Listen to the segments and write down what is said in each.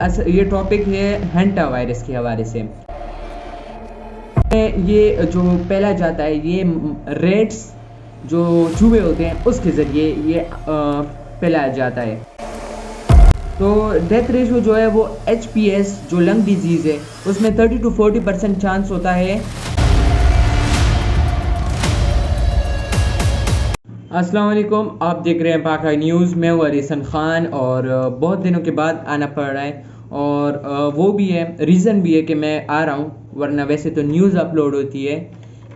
ये टॉपिक है हेंटा वायरस के हवाले से। ये जो फैला जाता है ये रेट्स जो चूहे होते हैं उसके ज़रिए ये फैलाया जाता है। तो डेथ रेशो जो है वो HPS जो लंग डिजीज़ है उसमें 30 to 40% चांस होता है। अस्सलाम वालेकुम, आप देख रहे हैं पाका न्यूज़। मैं हूँ अरीसन ख़ान और बहुत दिनों के बाद आना पड़ रहा है और वो भी है, रीज़न भी है कि मैं आ रहा हूँ, वरना वैसे तो न्यूज़ अपलोड होती है।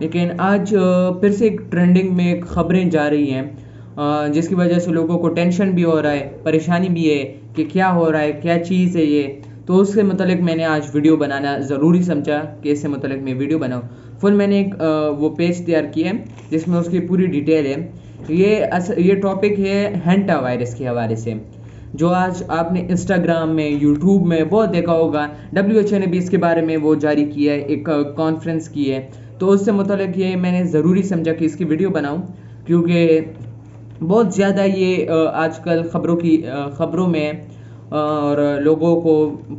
लेकिन आज फिर से एक ट्रेंडिंग में ख़बरें जा रही हैं जिसकी वजह से लोगों को टेंशन भी हो रहा है, परेशानी भी है कि क्या हो रहा है, क्या चीज़ है ये। तो उसके मतलब मैंने आज वीडियो बनाना ज़रूरी समझा कि इससे मतलब मैं वीडियो बनाऊँ। फुल मैंने एक वो पेज तैयार किया है जिसमें उसकी पूरी डिटेल है। ये टॉपिक है हेंटा वायरस के हवाले से, जो आज आपने इंस्टाग्राम में, यूट्यूब में बहुत देखा होगा। WHO ने भी इसके बारे में वो जारी किया है, एक कॉन्फ्रेंस की है। तो उससे मतलब ये मैंने ज़रूरी समझा कि इसकी वीडियो बनाऊं, क्योंकि बहुत ज़्यादा ये आजकल ख़बरों में है और लोगों को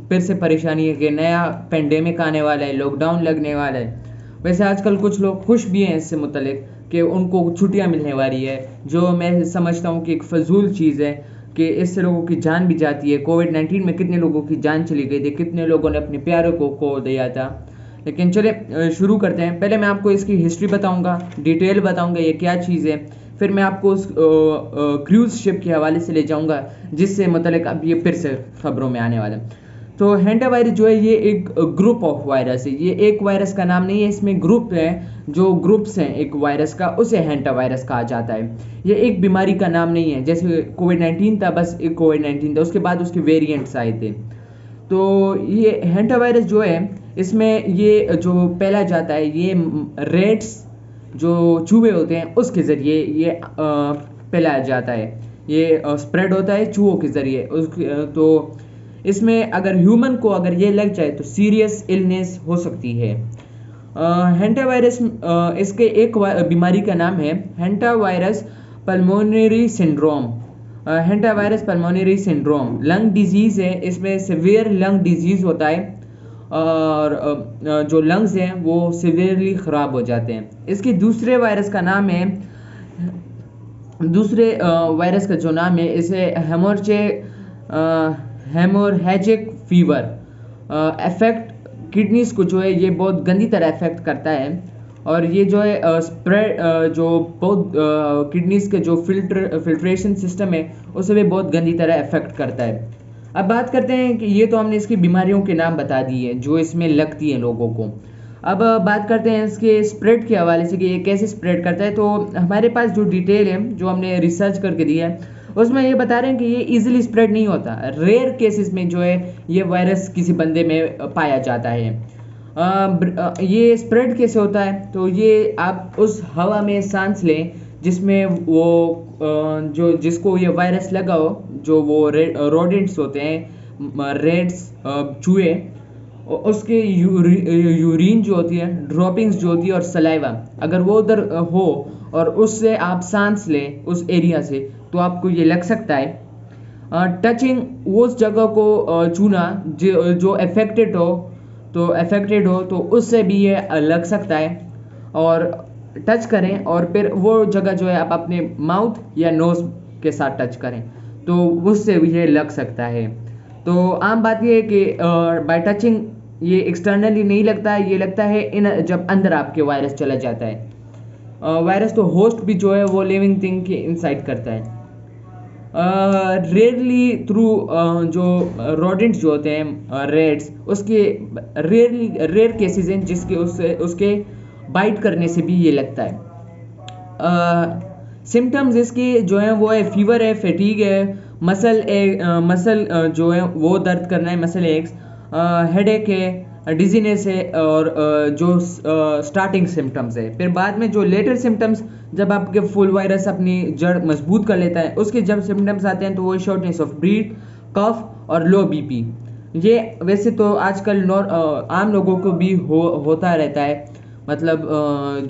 फिर से परेशानी है कि नया पेंडेमिक आने वाला है, लॉकडाउन लगने वाला है। वैसे आजकल कुछ लोग खुश भी हैं इससे मुतल्लिक कि उनको छुट्टियां मिलने वाली है, जो मैं समझता हूँ कि एक फजूल चीज़ है कि इससे लोगों की जान भी जाती है। कोविड-19 में कितने लोगों की जान चली गई थी, कितने लोगों ने अपने प्यारों को खो दिया था। लेकिन चले शुरू करते हैं। पहले मैं आपको इसकी हिस्ट्री बताऊंगा, डिटेल बताऊंगा ये क्या चीज़ है। फिर मैं आपको उस क्रूज़ शिप के हवाले से ले जाऊंगा जिससे मतलब अब ये फिर से खबरों में आने वाला है। तो हेंटा वायरस जो है ये एक ग्रुप ऑफ वायरस है। ये एक वायरस का नाम नहीं है, इसमें ग्रुप है, जो ग्रुप्स हैं एक वायरस का, उसे हेंटा वायरस कहा जाता है। ये एक बीमारी का नाम नहीं है, जैसे कोविड-19 था, बस एक कोविड-19 था, उसके बाद उसके वेरिएंट्स आए थे। तो ये हेंटा वायरस जो है इसमें ये जो फैला जाता है ये रेट्स जो चूहे होते हैं उसके ज़रिए ये फैलाया जाता है। ये स्प्रेड होता है चूहों के ज़रिए। तो इसमें अगर ह्यूमन को अगर ये लग जाए तो सीरियस इलनेस हो सकती है। हेंटा वायरस इसके एक बीमारी का नाम है hantavirus pulmonary syndrome. Hantavirus pulmonary syndrome lung disease है, इसमें सिवियर लंग डिजीज़ होता है और जो लंग्स हैं वो सिवियरली ख़राब हो जाते हैं। इसके दूसरे वायरस का नाम है, दूसरे वायरस का जो नाम है इसे हेमोरहैजिक फीवर अफेक्ट किडनीज को जो है ये बहुत गंदी तरह अफेक्ट करता है और ये जो है स्प्रेड जो बहुत किडनीज के जो फिल्ट्रेशन सिस्टम है उसे भी बहुत गंदी तरह अफेक्ट करता है। अब बात करते हैं कि ये तो हमने इसकी बीमारियों के नाम बता दिए जो इसमें लगती हैं लोगों को। अब बात करते हैं इसके स्प्रेड के हवाले से कि ये कैसे स्प्रेड करता है। तो हमारे पास जो डिटेल है, जो हमने रिसर्च करके दिया है, उसमें ये बता रहे हैं कि ये इजीली स्प्रेड नहीं होता। रेयर केसेस में जो है ये वायरस किसी बंदे में पाया जाता है। ये स्प्रेड कैसे होता है, तो ये आप उस हवा में सांस लें जिसमें वो जो जिसको ये वायरस लगा हो, जो वो रोडेंट्स होते हैं, रेड्स चूहे, उसके यूरिन जो होती है, ड्रॉपिंग्स जो होती है और सलाइवा, अगर वो उधर हो और उससे आप सांस लें उस एरिया से तो आपको ये लग सकता है। टचिंग उस जगह को छूना जो अफेक्टेड हो तो उससे भी ये लग सकता है। और टच करें और फिर वो जगह जो है आप अपने माउथ या नोज़ के साथ टच करें तो उससे भी ये लग सकता है। तो आम बात ये है कि बाय टचिंग ये एक्सटर्नली नहीं लगता है, ये लगता है जब अंदर आपके वायरस चला जाता है। वायरस तो होस्ट भी जो है वो लिविंग थिंग के इनसाइड करता है। रेयरली थ्रू जो रोडेंट्स जो होते हैं, रेड्स, उसके रेयर केसेस हैं जिसके उसके बाइट करने से भी ये लगता है। सिम्टम्स इसके जो हैं वो है फीवर है, फैटीग है, मसल जो है वो दर्द करना है, मसल एक्स, हेडेक है, डिजीनेस है और जो स्टार्टिंग सिम्टम्स है। फिर बाद में जो लेटर सिम्टम्स, जब आपके फुल वायरस अपनी जड़ मजबूत कर लेता है, उसके जब सिम्टम्स आते हैं तो वो शॉर्टनेस ऑफ ब्रीथ, कफ और लो BP। ये वैसे तो आजकल आम लोगों को भी होता रहता है, मतलब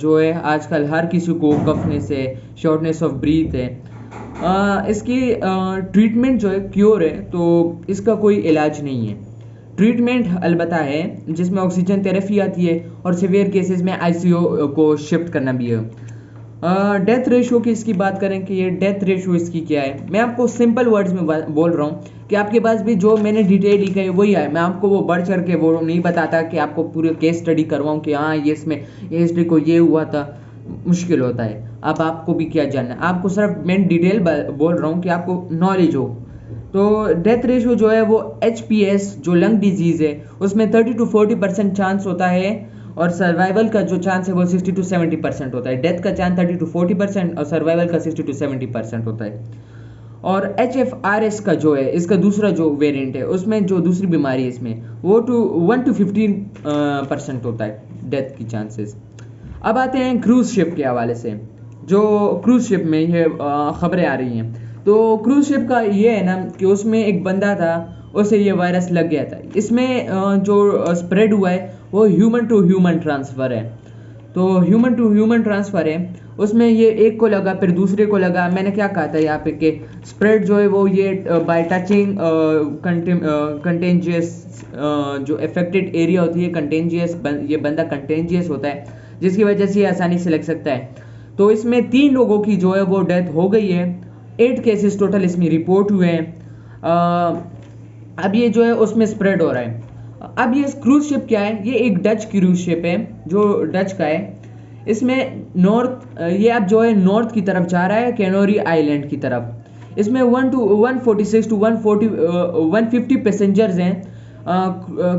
जो है आजकल हर किसी को कफनेस है, शॉर्टनेस ऑफ ब्रीथ है। इसकी ट्रीटमेंट जो है क्योर है, तो इसका कोई इलाज नहीं है। ट्रीटमेंट अलबत्ता है जिसमें ऑक्सीजन थेरेपी आती है और सीवियर केसेस में आईसीयू को शिफ्ट करना भी है। डेथ रेशो की इसकी बात करें कि ये डेथ रेशो इसकी क्या है, मैं आपको सिंपल वर्ड्स में बोल रहा हूँ कि आपके पास भी जो मैंने डिटेल लिखा है वही है। मैं आपको वो बढ़ चढ़ के वो नहीं बताता कि आपको पूरे केस स्टडी करवाऊँ कि हाँ ये इसमें ये हिस्ट्री को ये हुआ था, मुश्किल होता है। अब आपको भी क्या जानना है, आपको सिर्फ मैं डिटेल बोल रहा हूँ कि आपको नॉलेज हो। तो डेथ रेशो जो है वो HPS जो लंग डिजीज़ है उसमें 30 to 40% चांस होता है और सर्वाइवल का जो चांस है वो 60 to 70% होता है। डेथ का चांस 30 to 40% और सर्वाइवल का 60 to 70% होता है। और HFRS का जो है इसका दूसरा जो वेरिएंट है उसमें जो दूसरी बीमारी है इसमें वो 1 to 15% होता है डेथ की चांसेस। अब आते हैं क्रूज शिप के हवाले से, जो क्रूज शिप में ये खबरें आ रही हैं। तो क्रूज शिप का ये है ना कि उसमें एक बंदा था, उसे ये वायरस लग गया था। इसमें जो स्प्रेड हुआ है वो ह्यूमन टू ह्यूमन ट्रांसफ़र है। तो ह्यूमन टू ह्यूमन ट्रांसफ़र है, उसमें ये एक को लगा फिर दूसरे को लगा। मैंने क्या कहा था यहाँ पे कि स्प्रेड जो है वो ये बाय टचिंग कंटेंजियस जो अफेक्टेड एरिया होती है कंटेंजियस, ये बंदा कंटेंजियस होता है जिसकी वजह से ये आसानी से लग सकता है। तो इसमें 3 लोगों की जो है वो डेथ हो गई है, 8 केसेस टोटल इसमें रिपोर्ट हुए हैं। अब ये जो है उसमें स्प्रेड हो रहा है। अब ये क्रूज शिप क्या है, ये एक डच क्रूज शिप है जो डच का है। इसमें नॉर्थ ये अब जो है नॉर्थ की तरफ जा रहा है, कैनोरी आइलैंड की तरफ। इसमें 146 to 150 पैसेंजर्स हैं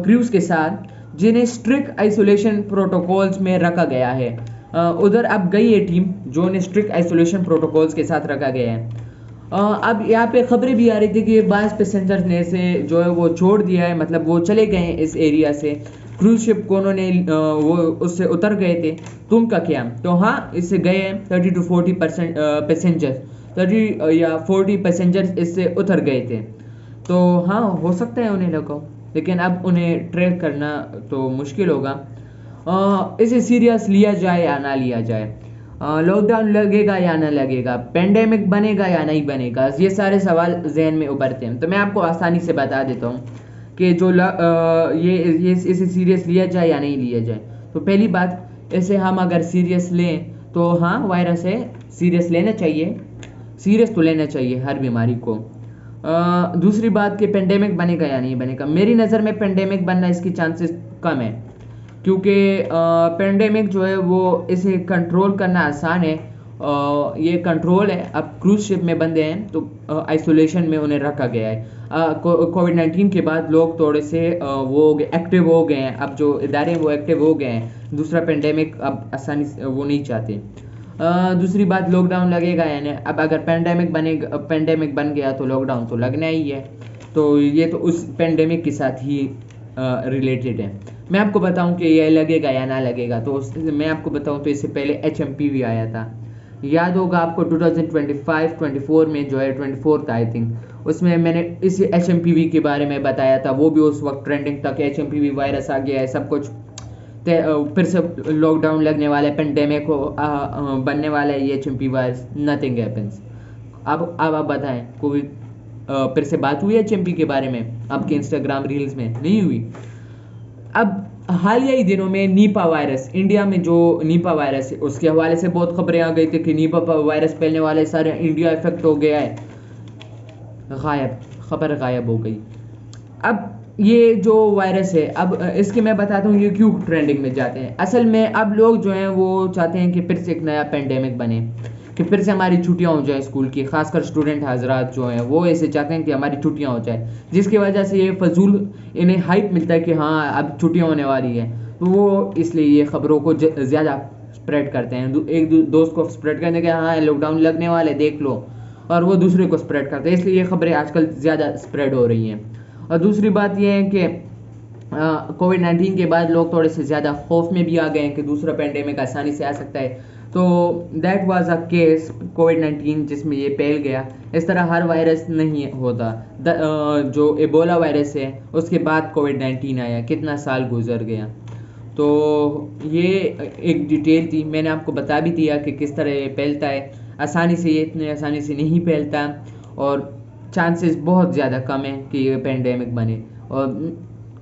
क्रूज के साथ, जिन्हें स्ट्रिक्ट आइसोलेशन प्रोटोकॉल्स में रखा गया है। उधर अब गई है टीम जो उन्हें स्ट्रिक्ट आइसोलेशन प्रोटोकॉल्स के साथ रखा गया है। अब यहाँ पे खबरें भी आ रही थी कि 22 पैसेंजर ने से जो है वो छोड़ दिया है, मतलब वो चले गए हैं इस एरिया से। क्रूज शिप को उन्होंने वो उससे उतर गए थे। तुम का क्या? तो हाँ, इससे गए हैं 30 to 40% पैसेंजर, 30 या 40 पैसेंजर इससे उतर गए थे। तो हाँ, हो सकता है उन्हें लगा, लेकिन अब उन्हें ट्रैक करना तो मुश्किल होगा। इसे सीरियस लिया जाए या ना लिया जाए, लॉकडाउन लगेगा या ना लगेगा, पेंडेमिक बनेगा या नहीं बनेगा, ये सारे सवाल जहन में उभरते हैं। तो मैं आपको आसानी से बता देता हूँ कि जो ये इसे सीरियस लिया जाए या नहीं लिया जाए। तो पहली बात, इसे हम अगर सीरियस लें तो हाँ वायरस है, सीरियस लेना चाहिए, सीरियस तो लेना चाहिए हर बीमारी को। दूसरी बात कि पेंडेमिक बनेगा या नहीं बनेगा, मेरी नज़र में पेंडेमिक बनना इसकी चांसेस कम है, क्योंकि पेंडेमिक जो है वो इसे कंट्रोल करना आसान है। ये कंट्रोल है। अब क्रूज शिप में बंदे हैं तो आइसोलेशन में उन्हें रखा गया है। कोविड-19 के बाद लोग थोड़े से वो एक्टिव हो गए हैं, अब जो इदारे हैं वो एक्टिव हो गए हैं। दूसरा पेंडेमिक अब आसानी से वो नहीं चाहते। दूसरी बात, लॉकडाउन लगेगा या नहीं। अब अगर पेंडेमिक बन गया तो लॉकडाउन तो लगना ही है। तो ये तो उस पेंडेमिक के साथ ही रिलेटेड है। मैं आपको बताऊं कि ये लगेगा या ना लगेगा, तो मैं आपको बताऊं तो इससे पहले HMPV आया था, याद होगा आपको 2025-24 में जो है 24 था आई थिंक, उसमें मैंने इस HMPV के बारे में बताया था। वो भी उस वक्त ट्रेंडिंग था कि HMPV वायरस आ गया है, सब कुछ फिर से लॉकडाउन लगने वाला है, पेंडेमिक बनने वाला है ये HMPV वायरस। Nothing happens. अब आप बताएं, कोई फिर से बात हुई है HMP के बारे में आपके इंस्टाग्राम रील्स में? नहीं हुई। अब हालिया ही दिनों में नीपा वायरस, इंडिया में जो नीपा वायरस है उसके हवाले से बहुत खबरें आ गई थी कि नीपा वायरस फैलने वाले सारे इंडिया इफेक्ट हो गया है। खबर गायब हो गई। अब ये जो वायरस है, अब इसके मैं बताता हूँ ये क्यों ट्रेंडिंग में जाते हैं। असल में अब लोग जो हैं वो चाहते हैं कि फिर से एक नया पेंडेमिक बने, कि फिर से हमारी छुट्टियां हो जाए स्कूल की, खासकर स्टूडेंट हजरात जो हैं वो ऐसे चाहते हैं कि हमारी छुट्टियां हो जाए, जिसकी वजह से ये फजूल इन्हें हाइप मिलता है कि हाँ अब छुट्टियां होने वाली है। तो वो इसलिए ये खबरों को ज़्यादा स्प्रेड करते हैं। एक दोस्त को स्प्रेड करने के हाँ लॉकडाउन लगने वाले देख लो, और वो दूसरे को स्प्रेड करते हैं, इसलिए ये खबरें आजकल ज़्यादा स्प्रेड हो रही हैं। और दूसरी बात ये है कि कोविड-19 के बाद लोग थोड़े से ज़्यादा खौफ में भी आ गए हैं कि दूसरा पेंडेमिक आसानी से आ सकता है। तो दैट वाज अ केस कोविड-19 जिसमें ये फैल गया। इस तरह हर वायरस नहीं होता। जो एबोला वायरस है उसके बाद कोविड-19 आया, कितना साल गुजर गया। तो ये एक डिटेल थी, मैंने आपको बता भी दिया कि किस तरह ये फैलता है। आसानी से ये इतने आसानी से नहीं फैलता और चांसेस बहुत ज़्यादा कम है कि ये पेंडेमिक बने। और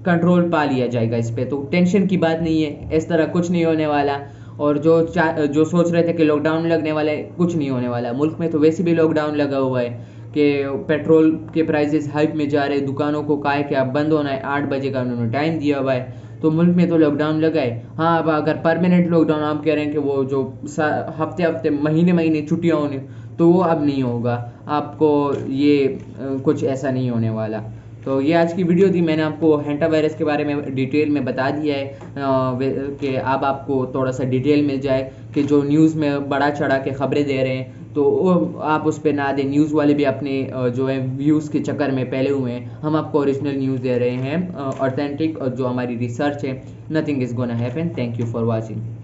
कंट्रोल पा लिया जाएगा इस पे, तो टेंशन की बात नहीं है, इस तरह कुछ नहीं होने वाला। और जो सोच रहे थे कि लॉकडाउन लगने वाला है, कुछ नहीं होने वाला। मुल्क में तो वैसे भी लॉकडाउन लगा हुआ है कि पेट्रोल के प्राइसेस हाइप में जा रहे हैं, दुकानों को कहा है कि अब बंद होना है, 8 बजे का उन्होंने टाइम दिया हुआ है। तो मुल्क में तो लॉकडाउन लगा है। हाँ, अब अगर परमानेंट लॉकडाउन आप कह रहे हैं कि वो जो हफ्ते हफ्ते महीने महीने छुट्टियाँ होने, तो वो अब नहीं होगा आपको, ये कुछ ऐसा नहीं होने वाला। तो ये आज की वीडियो थी, मैंने आपको हैंटा वायरस के बारे में डिटेल में बता दिया है कि अब आपको थोड़ा सा डिटेल मिल जाए कि जो न्यूज़ में बड़ा चढ़ा के ख़बरें दे रहे हैं तो आप उस पर ना दें। न्यूज़ वाले भी अपने जो है व्यूज़ के चक्कर में पहले हुए हैं। हम आपको ओरिजिनल न्यूज़ दे रहे हैं, ऑथेंटिक, और जो हमारी रिसर्च है। Nothing is gonna happen. Thank you for watching.